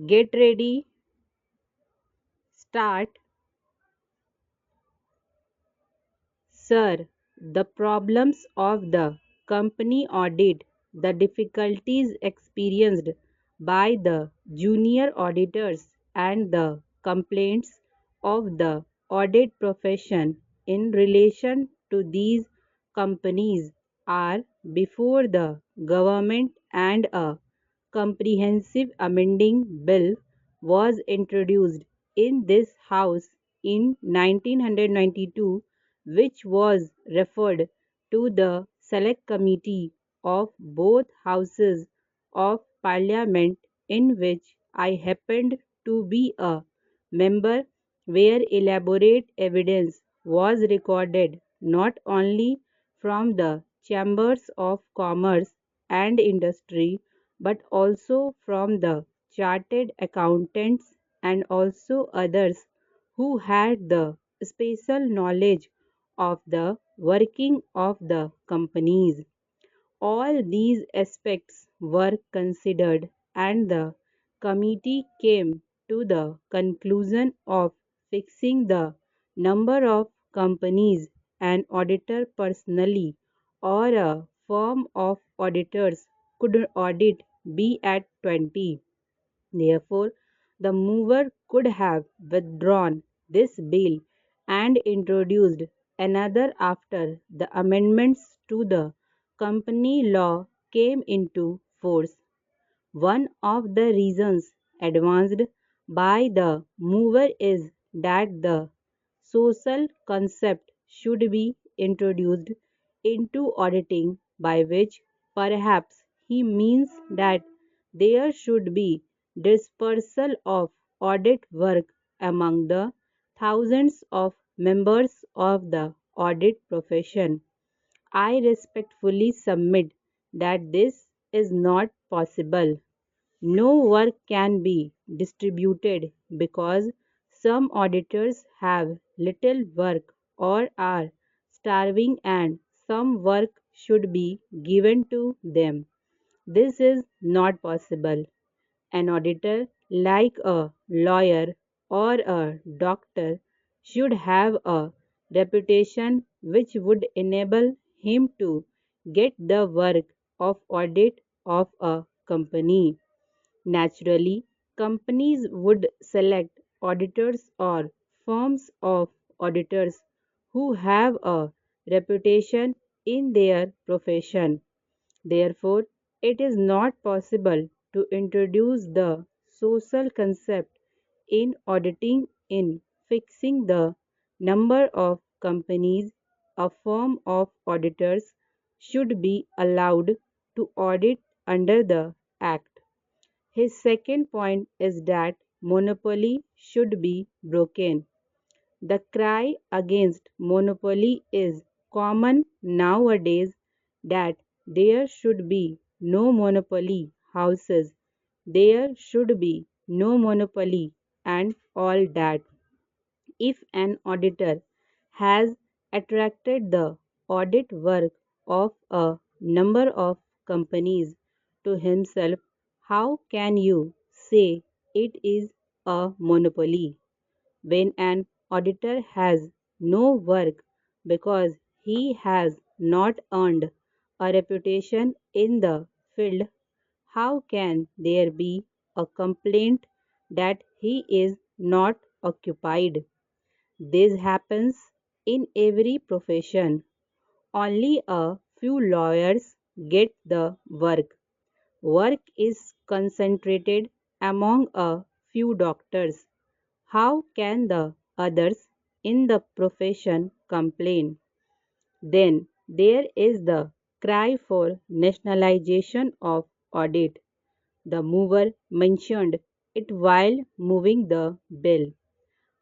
Get ready, start. Sir, the problems of the company audit, the difficulties experienced by the junior auditors, and the complaints of the audit profession in relation to these companies are before the government, and a comprehensive amending bill was introduced in this House in 1992, which was referred to the Select Committee of both Houses of Parliament, in which I happened to be a member, where elaborate evidence was recorded not only from the chambers of commerce and industry but also from the chartered accountants and also others who had the special knowledge of the working of the companies. All these aspects were considered, and the committee came to the conclusion of fixing the number of companies an auditor personally or a firm of auditors could audit be at 20. Therefore, the mover could have withdrawn this bill and introduced another after the amendments to the company law came into force. One of the reasons advanced by the mover is that the social concept should be introduced into auditing, by which perhaps he means that there should be dispersal of audit work among the thousands of members of the audit profession. I respectfully submit that this is not possible. No work can be distributed because some auditors have little work or are starving, and some work should be given to them. This is not possible. An auditor, like a lawyer or a doctor, should have a reputation which would enable him to get the work of audit of a company. Naturally, companies would select auditors or firms of auditors who have a reputation in their profession. Therefore, it is not possible to introduce the social concept in auditing in fixing the number of companies a firm of auditors should be allowed to audit under the Act. His second point is that monopoly should be broken. The cry against monopoly is common nowadays, that there should be no monopoly houses, there should be no monopoly, and all that. If an auditor has attracted the audit work of a number of companies to himself, how can you say it is a monopoly? When an auditor has no work because he has not earned a reputation in the field, how can there be a complaint that he is not occupied? This happens in every profession. Only a few lawyers get the work. Work is concentrated among a few doctors. How can the others in the profession complain? Then there is the cry for nationalization of audit. The mover mentioned it while moving the bill.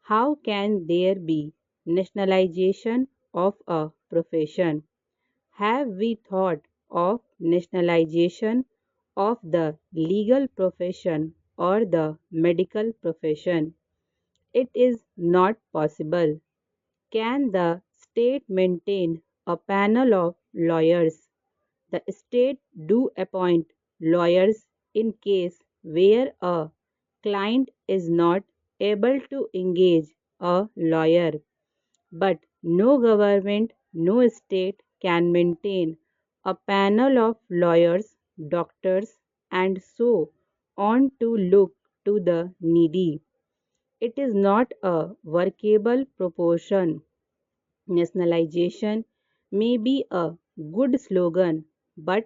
How can there be nationalization of a profession? Have we thought of nationalization of the legal profession or the medical profession? It is not possible. Can the state maintain a panel of lawyers? The state do appoint lawyers in case where a client is not able to engage a lawyer. But no government, no state can maintain a panel of lawyers, doctors, and so on to look to the needy. It is not a workable proportion. Nationalization may be a good slogan, but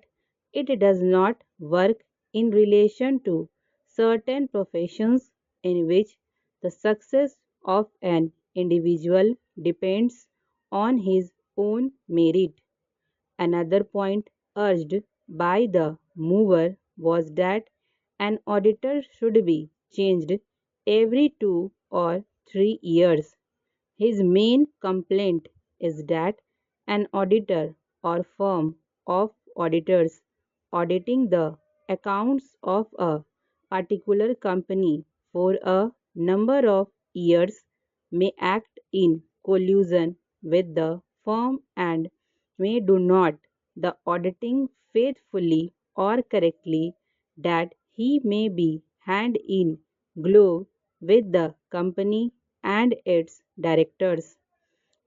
it does not work in relation to certain professions in which the success of an individual depends on his own merit. Another point urged by the mover was that an auditor should be changed every 2 or 3 years. His main complaint is that an auditor or firm of auditors auditing the accounts of a particular company for a number of years may act in collusion with the firm and may do not the auditing faithfully or correctly, that he may be hand in glove with the company and its directors.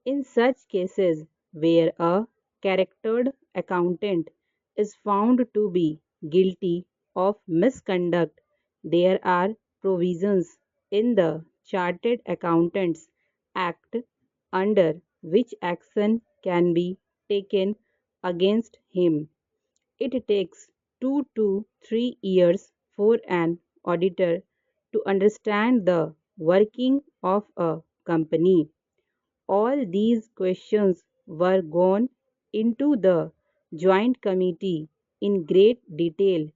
In such cases where a chartered accountant is found to be guilty of misconduct, there are provisions in the Chartered Accountants Act under which action can be taken against him. It takes 2 to 3 years for an auditor to understand the working of a company. All these questions were gone into the Joint Committee in great detail,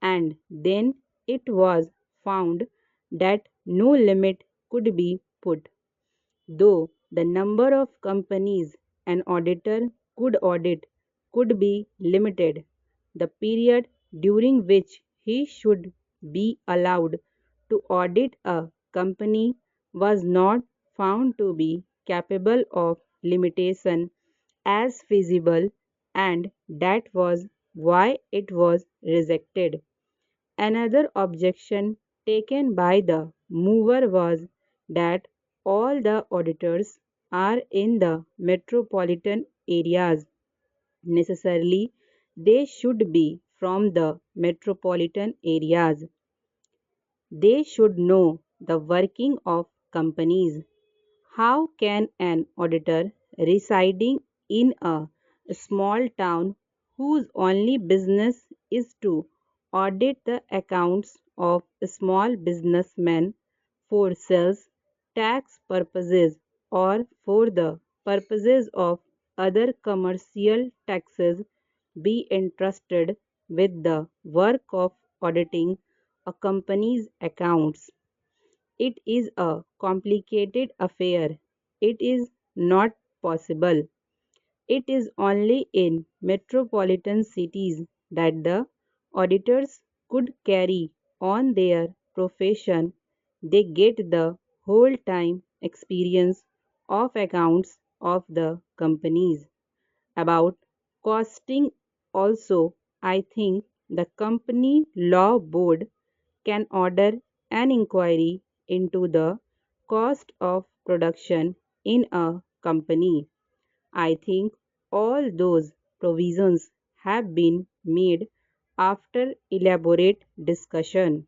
and then it was found that no limit could be put. Though the number of companies an auditor could audit could be limited, the period during which he should be allowed to audit a company was not found to be capable of limitation as feasible, and that was why it was rejected. Another objection taken by the mover was that all the auditors are in the metropolitan areas. Necessarily, they should be from the metropolitan areas. They should know the working of companies. How can an auditor residing in a small town whose only business is to audit the accounts of small businessmen for sales tax purposes or for the purposes of other commercial taxes be entrusted with the work of auditing a company's accounts? It is a complicated affair. It is not possible. It is only in metropolitan cities that the auditors could carry on their profession. They get the whole time experience of accounts of the companies. About costing also, I think the Company Law Board can order an inquiry into the cost of production in a company. I think all those provisions have been made after elaborate discussion.